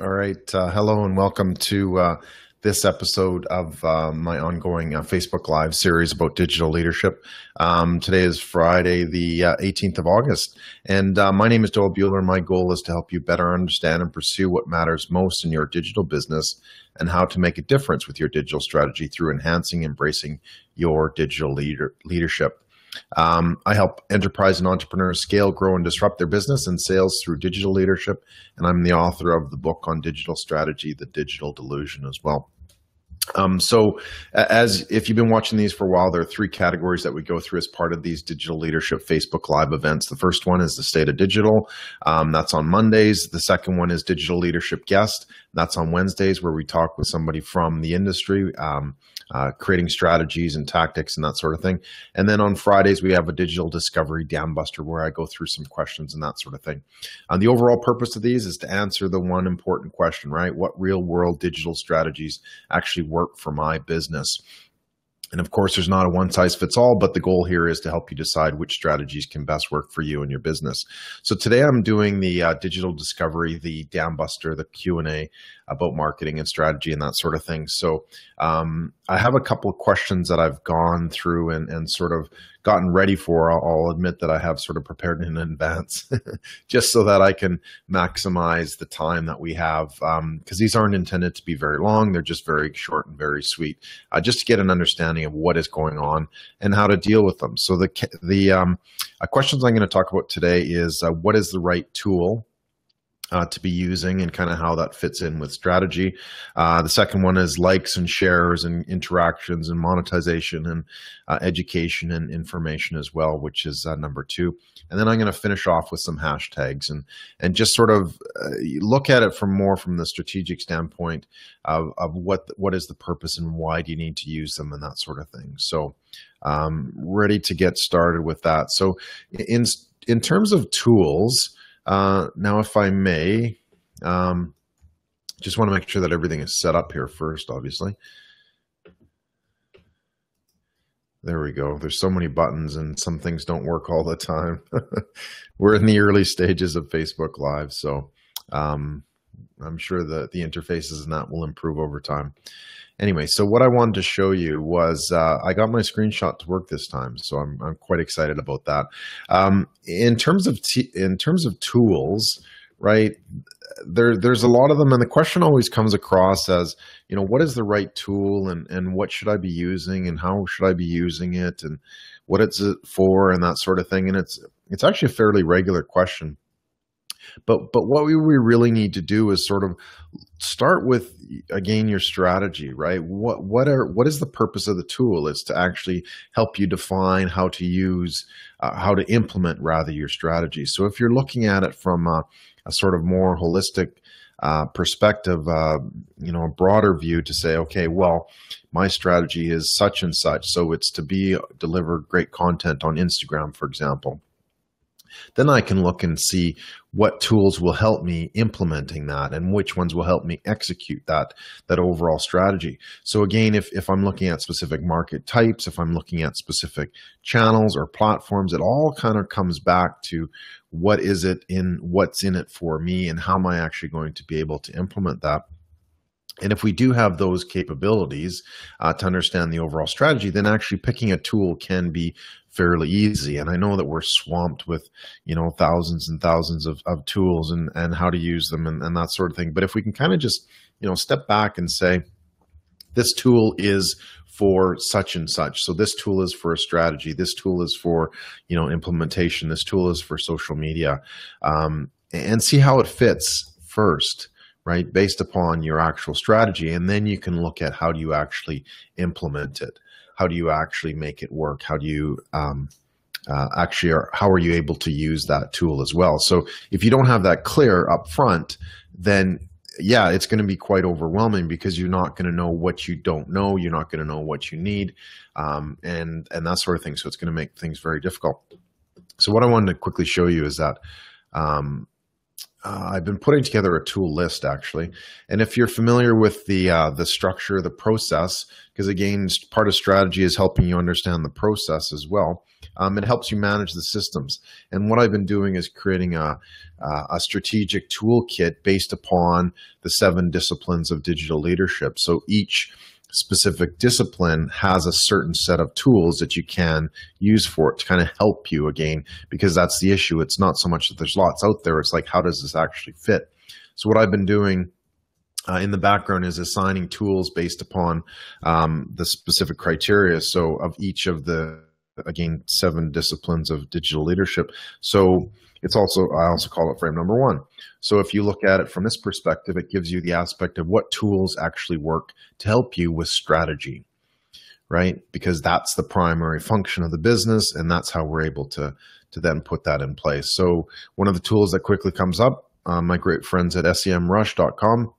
All right. Hello and welcome to this episode of my ongoing Facebook Live series about digital leadership. Today is Friday, the 18th of August. And my name is Doyle Buehler. My goal is to help you better understand and pursue what matters most in your digital business and how to make a difference with your digital strategy through enhancing and embracing your digital leadership. I help enterprise and entrepreneurs scale, grow, and disrupt their business and sales through digital leadership. And I'm the author of the book on digital strategy, The Digital Delusion, as well. As if you've been watching these for a while, there are three categories that we go through as part of these digital leadership Facebook Live events. The first one is the State of Digital. That's on Mondays. The second one is Digital Leadership Guest. That's on Wednesdays, where we talk with somebody from the industry, creating strategies and tactics and that sort of thing. And then on Fridays, we have a Digital Discovery Dambuster, where I go through some questions and that sort of thing. The overall purpose of these is to answer the one important question, right? What real world digital strategies actually work for my business? And of course, there's not a one size fits all, but the goal here is to help you decide which strategies can best work for you and your business. So today I'm doing the digital discovery, the Dambuster, the Q&A about marketing and strategy and that sort of thing. So I have a couple of questions that I've gone through and sort of gotten ready for. I'll admit that I have sort of prepared in advance just so that I can maximize the time that we have, because these aren't intended to be very long. They're just very short and very sweet, just to get an understanding of what is going on and how to deal with them. So the questions I'm going to talk about today is what is the right tool to be using and kind of how that fits in with strategy. The second one is likes and shares and interactions and monetization and education and information as well, which is number two. And then I'm going to finish off with some hashtags and just sort of look at it from the strategic standpoint of what is the purpose and why do you need to use them and that sort of thing. So ready to get started with that. So in terms of tools, now, if I may, just want to make sure that everything is set up here first, obviously. There we go. There's so many buttons and some things don't work all the time. We're in the early stages of Facebook Live, so I'm sure that the interfaces and that will improve over time. Anyway, so what I wanted to show you was I got my screenshot to work this time, so I'm quite excited about that. In terms of tools, right? There's a lot of them, and the question always comes across as, what is the right tool, and what should I be using, and how should I be using it, and what is it for, and that sort of thing. And it's actually a fairly regular question. But what we really need to do is sort of start with, again, your strategy, right? What is the purpose of the tool? It's to actually help you define how to use, how to implement rather your strategy. So if you're looking at it from a sort of more holistic perspective, a broader view to say, okay, well, my strategy is such and such. So it's to deliver great content on Instagram, for example. Then I can look and see what tools will help me implementing that and which ones will help me execute that overall strategy. So again, if I'm looking at specific market types, if I'm looking at specific channels or platforms, it all kind of comes back to what's in it for me and how am I actually going to be able to implement that. And if we do have those capabilities to understand the overall strategy, then actually picking a tool can be fairly easy. And I know that we're swamped with, thousands and thousands of tools and how to use them and that sort of thing. But if we can kind of just, step back and say, this tool is for such and such. So this tool is for a strategy. This tool is for, implementation. This tool is for social media, and see how it fits first, right, based upon your actual strategy. And then you can look at how do you actually implement it? How do you actually make it work? How do you how are you able to use that tool as well? So if you don't have that clear up front, then yeah, it's going to be quite overwhelming because you're not going to know what you don't know. You're not going to know what you need, and that sort of thing. So it's going to make things very difficult. So what I wanted to quickly show you is that I've been putting together a tool list, actually. And if you're familiar with the structure, the process, because again, part of strategy is helping you understand the process as well. It helps you manage the systems. And what I've been doing is creating a strategic toolkit based upon the 7 disciplines of digital leadership. So each specific discipline has a certain set of tools that you can use for it to kind of help you, again, because that's the issue. It's not so much that there's lots out there. It's like, how does this actually fit? So what I've been doing in the background is assigning tools based upon the specific criteria. So of each of the, again, 7 disciplines of digital leadership. So it's also, I also call it frame number 1. So if you look at it from this perspective, it gives you the aspect of what tools actually work to help you with strategy, right? Because that's the primary function of the business, and that's how we're able to then put that in place. So one of the tools that quickly comes up, my great friends at semrush.com,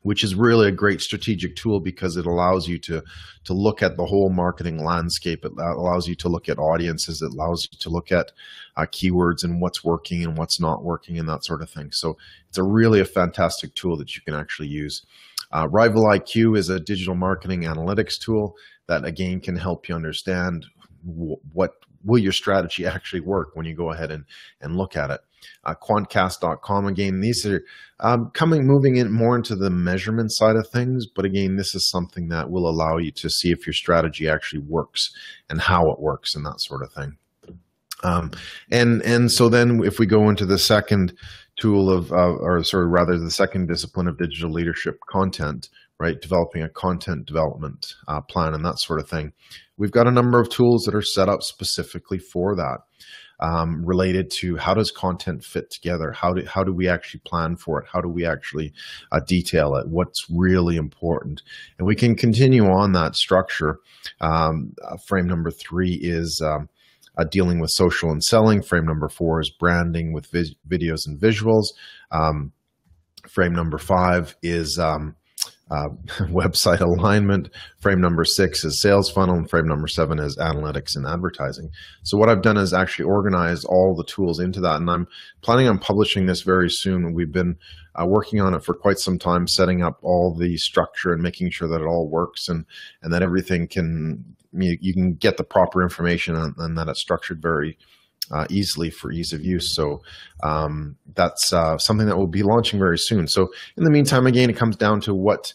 which is really a great strategic tool because it allows you to look at the whole marketing landscape. It allows you to look at audiences. It allows you to look at keywords and what's working and what's not working and that sort of thing. So it's a fantastic tool that you can actually use. Rival IQ is a digital marketing analytics tool that, again, can help you understand what will your strategy actually work when you go ahead and look at it. Quantcast.com, again, these are moving in more into the measurement side of things, but again, this is something that will allow you to see if your strategy actually works and how it works and that sort of thing. And so then if we go into the second tool of, the second discipline of digital leadership, content, right? Developing a content development plan and that sort of thing. We've got a number of tools that are set up specifically for that. Related to how does content fit together? How do we actually plan for it? How do we actually detail it? What's really important? And we can continue on that structure. Frame number 3 is dealing with social and selling. Frame number 4 is branding with videos and visuals. Frame number 5 is website alignment. Frame number 6 is sales funnel, and frame number 7 is analytics and advertising. So what I've done is actually organize all the tools into that, and I'm planning on publishing this very soon. We've been working on it for quite some time, setting up all the structure and making sure that it all works and that everything you can get the proper information and that it's structured very easily for ease of use. So that's something that we'll be launching very soon. So in the meantime, again, it comes down to what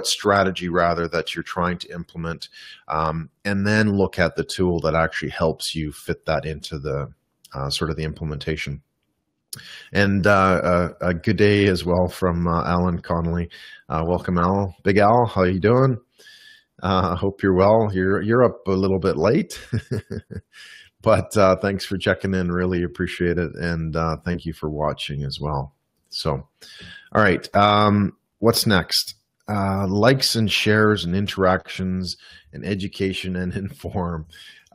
strategy rather that you're trying to implement, and then look at the tool that actually helps you fit that into the sort of the implementation. And a good day as well from Alan Connolly. Welcome, Al. Big Al, how you doing? Hope you're well. You're up a little bit late. But thanks for checking in. Really appreciate it. And thank you for watching as well. So, all right. What's next? Likes and shares and interactions and education and inform.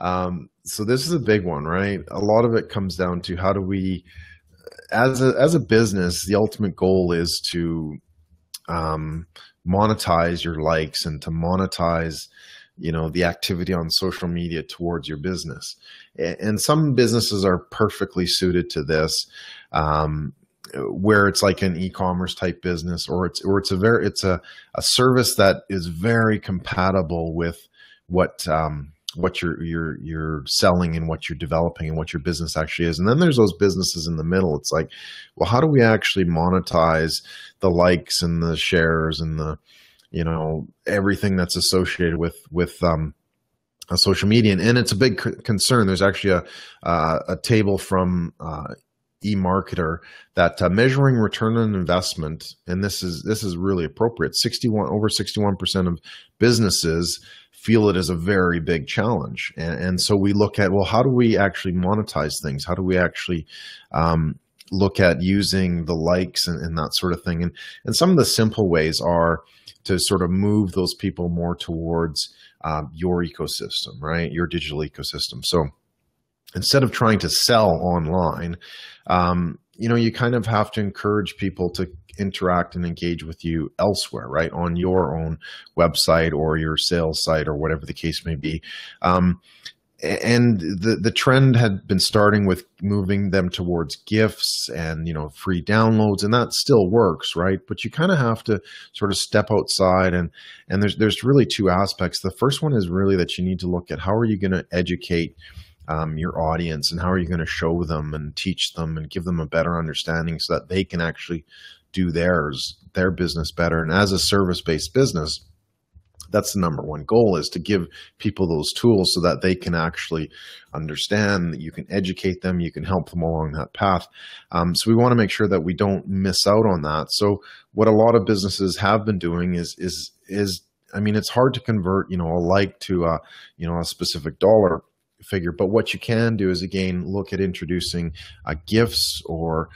So this is a big one, right? A lot of it comes down to how do we, as a business, the ultimate goal is to monetize your likes and to monetize the activity on social media towards your business. And some businesses are perfectly suited to this, where it's like an e-commerce type business, or it's a service that is very compatible with what you're selling and what you're developing and what your business actually is. And then there's those businesses in the middle. It's like, well, how do we actually monetize the likes and the shares and the everything that's associated with social media, and it's a big concern. There's actually a table from eMarketer that measuring return on investment, and this is really appropriate. Over 61% of businesses feel it is a very big challenge, and so we look at, well, how do we actually monetize things? How do we actually look at using the likes and that sort of thing? And some of the simple ways are to sort of move those people more towards your ecosystem, right? Your digital ecosystem. So instead of trying to sell online, you kind of have to encourage people to interact and engage with you elsewhere, right? On your own website or your sales site or whatever the case may be. And the trend had been starting with moving them towards gifts and, free downloads, and that still works, right? But you kind of have to sort of step outside, and there's really two aspects. The first one is really that you need to look at how are you going to educate your audience, and how are you going to show them and teach them and give them a better understanding so that they can actually do their business better. And as a service-based business, that's the number one goal, is to give people those tools so that they can actually understand, that you can educate them, you can help them along that path. So we want to make sure that we don't miss out on that. So what a lot of businesses have been doing is I mean, it's hard to convert, a like to a specific dollar figure, but what you can do is, again, look at introducing gifts or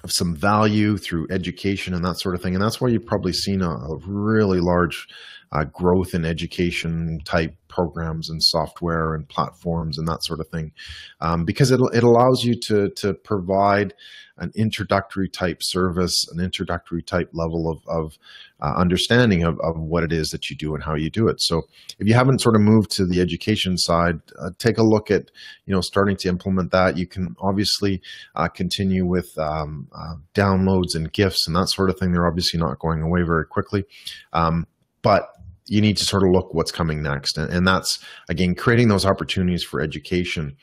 of some value through education and that sort of thing. And that's why you've probably seen a really large growth in education type programs and software and platforms and that sort of thing, because it allows you to provide an introductory type service, an introductory type level of understanding of what it is that you do and how you do it. So if you haven't sort of moved to the education side, take a look at, starting to implement that. You can obviously continue with downloads and gifts and that sort of thing. They're obviously not going away very quickly. But you need to sort of look what's coming next. And that's, again, creating those opportunities for education.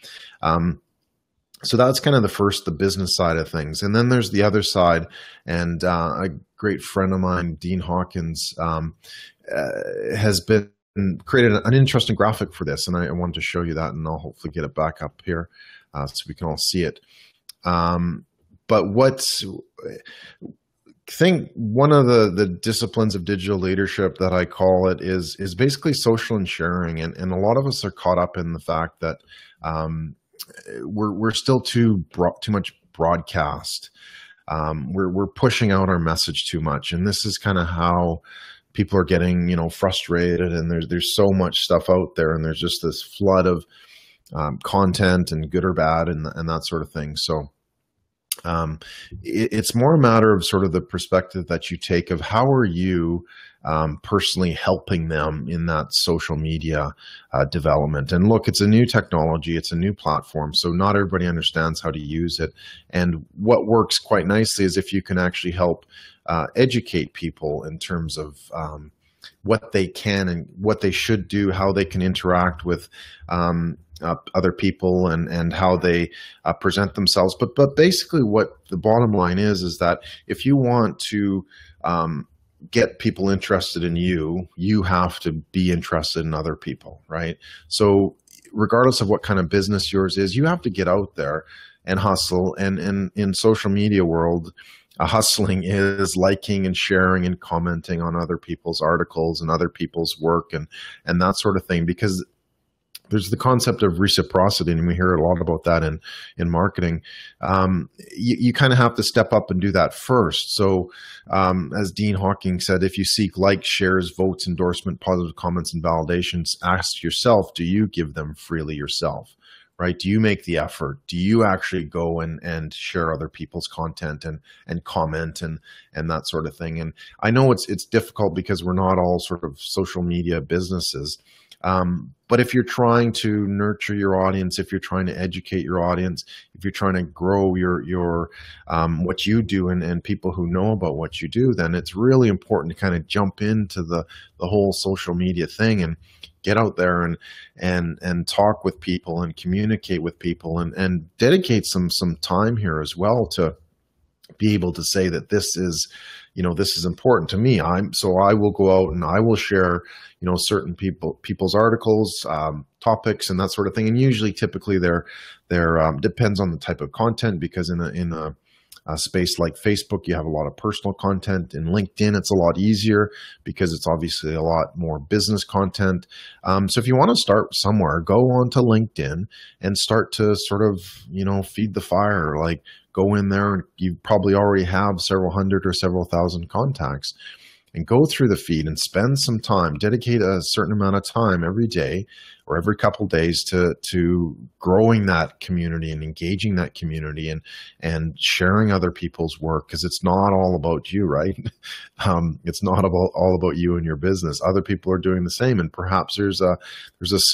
So that's kind of the business side of things. And then there's the other side. And a great friend of mine, Dean Hawkins, has been created an interesting graphic for this. And I wanted to show you that, and I'll hopefully get it back up here so we can all see it. But I think one of the disciplines of digital leadership that I call it is basically social and sharing. And a lot of us are caught up in the fact that we're still too much broadcast. We're pushing out our message too much. And this is kind of how people are getting, frustrated, and there's so much stuff out there, and there's just this flood of content, and good or bad, and that sort of thing. So it's more a matter of sort of the perspective that you take of how are you personally helping them in that social media development. And look, it's a new technology, it's a new platform, so not everybody understands how to use it. And what works quite nicely is if you can actually help educate people in terms of what they can and what they should do, how they can interact with other people, and how they present themselves. But basically what the bottom line is that if you want to get people interested in you, you have to be interested in other people, right? So regardless of what kind of business yours is, you have to get out there and hustle. And in social media world, hustling is liking and sharing and commenting on other people's articles and other people's work and that sort of thing, because there's the concept of reciprocity, and we hear a lot about that in marketing. You kind of have to step up and do that first. So as Dean Hawkins said, if you seek likes, shares, votes, endorsement, positive comments, and validations, ask yourself, do you give them freely yourself? Right? Do you make the effort? Do you actually go and share other people's content and comment and that sort of thing? And I know it's difficult because we're not all sort of social media businesses. But if you're trying to nurture your audience, if you're trying to educate your audience, if you're trying to grow your what you do and people who know about what you do, then it's really important to kind of jump into the whole social media thing and get out there and talk with people and communicate with people and dedicate some time here as well to be able to say that this is important to me. So I will go out and I will share, certain people's articles, topics, and that sort of thing. And usually, typically, they're depends on the type of content, because in a space like Facebook, you have a lot of personal content. In LinkedIn, it's a lot easier because it's obviously a lot more business content. So if you want to start somewhere, go on to LinkedIn and start to sort of, feed the fire. Like, go in there, and you probably already have several hundred or several thousand contacts, and go through the feed and spend some time, dedicate a certain amount of time every day or every couple days to growing that community and engaging that community and sharing other people's work, because it's not all about you, right? It's not all about you and your business. Other people are doing the same, and perhaps there's a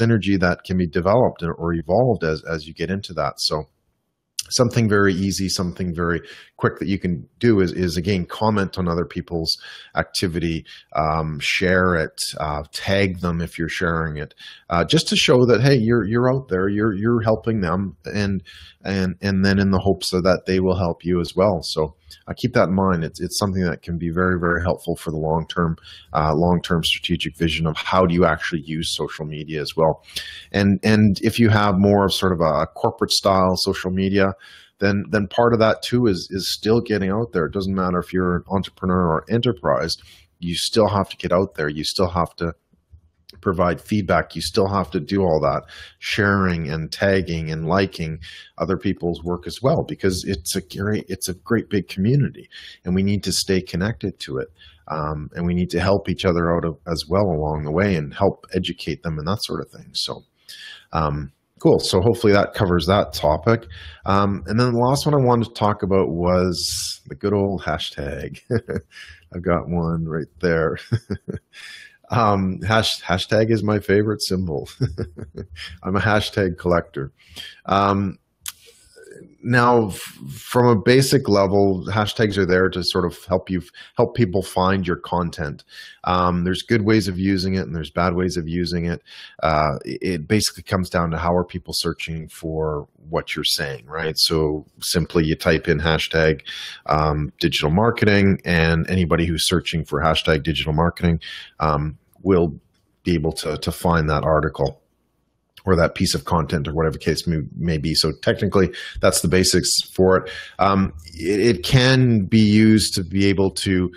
synergy that can be developed or evolved as you get into that. So something very easy, something very quick that you can do is again, comment on other people's activity, share it, tag them if you're sharing it, just to show that, hey, you're out there, you're helping them, and then in the hopes that they will help you as well. So keep that in mind. It's something that can be very, very helpful for the long-term strategic vision of how do you actually use social media as well. And if you have more of sort of a corporate style social media, then part of that too is still getting out there. It doesn't matter if you're an entrepreneur or enterprise, you still have to get out there. You still have to provide feedback. You still have to do all that sharing and tagging and liking other people's work as well, because it's a great big community, and we need to stay connected to it. And we need to help each other out as well along the way and help educate them and that sort of thing. So, cool. So hopefully that covers that topic. And then the last one I wanted to talk about was the good old hashtag. I've got one right there. Hashtag is my favorite symbol. I'm a hashtag collector. Now, from a basic level, hashtags are there to sort of help people find your content. There's good ways of using it and there's bad ways of using it. It basically comes down to how are people searching for what you're saying, right? So simply you type in hashtag digital marketing, and anybody who's searching for hashtag digital marketing will be able to find that article or that piece of content or whatever the case may be. So technically, that's the basics for it. It can be used to be able to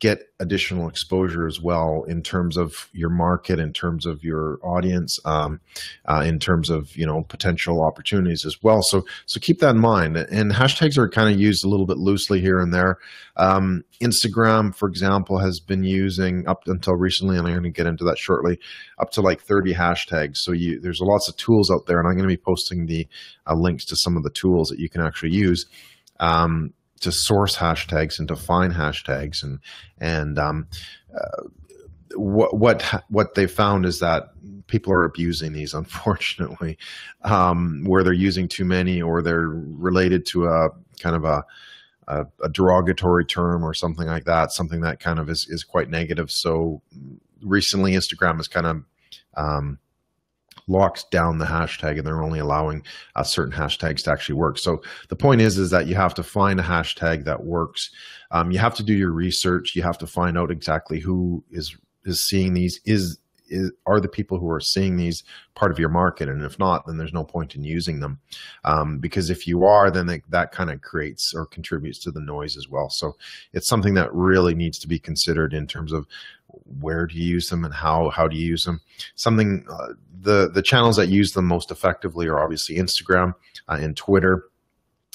get additional exposure as well in terms of your market, in terms of your audience, in terms of potential opportunities as well. So keep that in mind. And hashtags are kind of used a little bit loosely here and there. Instagram, for example, has been using up until recently, and I'm going to get into that shortly, up to like 30 hashtags. So there's lots of tools out there, and I'm going to be posting the links to some of the tools that you can actually use to source hashtags and to find hashtags. And what they found is that people are abusing these, unfortunately, where they're using too many, or they're related to a kind of a derogatory term or something like that, something that kind of is quite negative. So recently Instagram has kind of locked down the hashtag, and they're only allowing certain hashtags to actually work. So the point is that you have to find a hashtag that works. You have to do your research. You have to find out exactly who is seeing these. Are the people who are seeing these part of your market? And if not, then there's no point in using them, because if you are, then that kind of creates or contributes to the noise as well. So it's something that really needs to be considered in terms of where do you use them and how do you use them. Something the channels that use them most effectively are obviously Instagram and Twitter.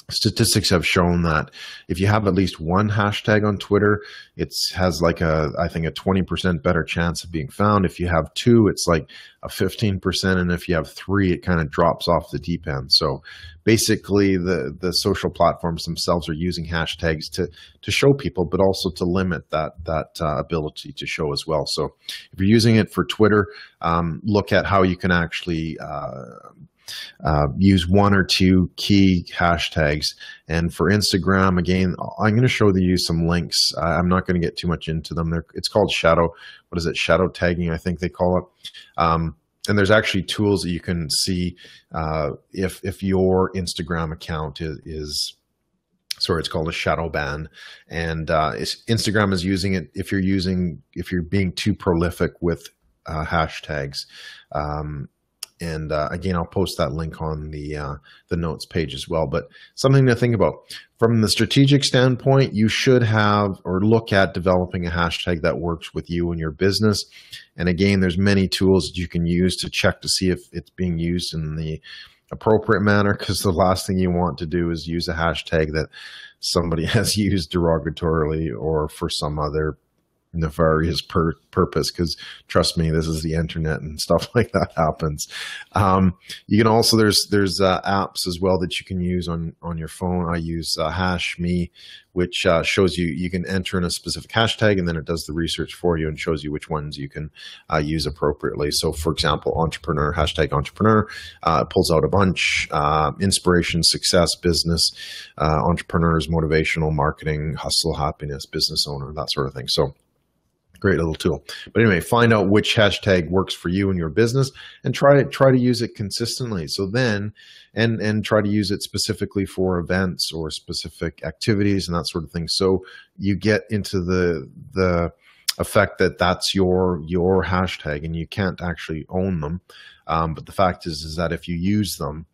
Statistics have shown that if you have at least one hashtag on Twitter, it has like I think a 20% better chance of being found. If you have two, it's like a 15%. And if you have three, it kind of drops off the deep end. So basically the social platforms themselves are using hashtags to show people, but also to limit that ability to show as well. So if you're using it for Twitter, look at how you can actually use one or two key hashtags. And for Instagram, again, I'm going to show you some links. I'm not going to get too much into them. It's called shadow tagging, I think they call it. And there's actually tools that you can see if your Instagram account is it's called a shadow ban. And Instagram is using it if you're being too prolific with hashtags. And again, I'll post that link on the notes page as well. But something to think about. From the strategic standpoint, you should have or look at developing a hashtag that works with you and your business. And again, there's many tools that you can use to check to see if it's being used in the appropriate manner, because the last thing you want to do is use a hashtag that somebody has used derogatorily or for some other nefarious purpose, because trust me, this is the internet and stuff like that happens. You can also, there's apps as well that you can use on your phone. I use HashMe, which shows you can enter in a specific hashtag, and then it does the research for you and shows you which ones you can use appropriately. So for example, entrepreneur, hashtag entrepreneur, pulls out a bunch: inspiration, success, business, entrepreneurs, motivational, marketing, hustle, happiness, business owner, that sort of thing. So great little tool. But anyway, find out which hashtag works for you and your business, and try to use it consistently. So then, and try to use it specifically for events or specific activities and that sort of thing. So you get into the effect that that's your hashtag, and you can't actually own them. But the fact is that if you use them,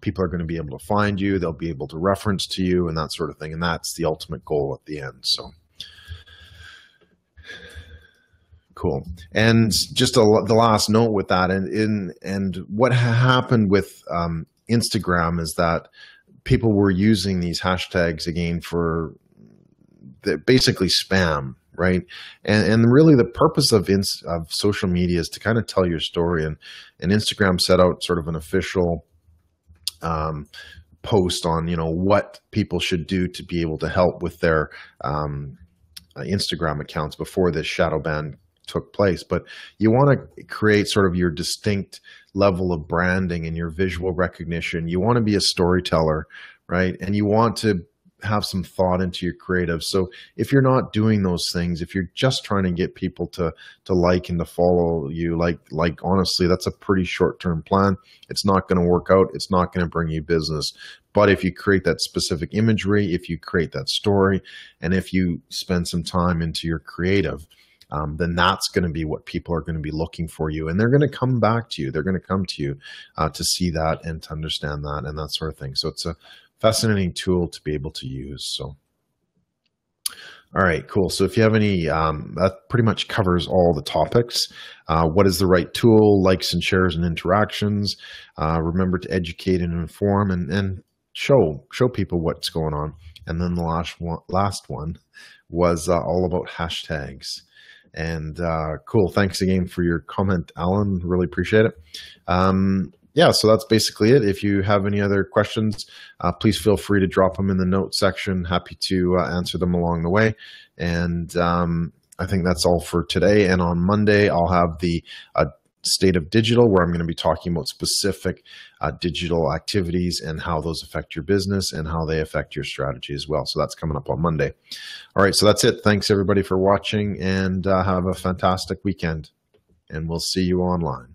people are going to be able to find you, they'll be able to reference to you and that sort of thing. And that's the ultimate goal at the end. So cool. And just the last note with that, and what happened with Instagram is that people were using these hashtags again for basically spam, right? And really the purpose of social media is to kind of tell your story. And Instagram set out sort of an official post on, what people should do to be able to help with their Instagram accounts before this shadow ban took place. But you want to create sort of your distinct level of branding and your visual recognition. You want to be a storyteller, right? And you want to have some thought into your creative. So if you're not doing those things, if you're just trying to get people to like and to follow you, like honestly, that's a pretty short-term plan. It's not going to work out. It's not going to bring you business. But if you create that specific imagery, if you create that story, and if you spend some time into your creative, then that's going to be what people are going to be looking for you. And they're going to come back to you. They're going to come to you to see that and to understand that and that sort of thing. So it's a fascinating tool to be able to use. So, all right, cool. So if you have any, that pretty much covers all the topics. What is the right tool, likes and shares and interactions. Remember to educate and inform and show people what's going on. And then the last one was all about hashtags. And cool. Thanks again for your comment, Alan. Really appreciate it. Yeah, so that's basically it. If you have any other questions, please feel free to drop them in the notes section. Happy to answer them along the way. And I think that's all for today. And on Monday, I'll have the State of Digital, where I'm going to be talking about specific digital activities and how those affect your business and how they affect your strategy as well. So that's coming up on Monday. All right, so that's it. Thanks everybody for watching, and have a fantastic weekend, and we'll see you online.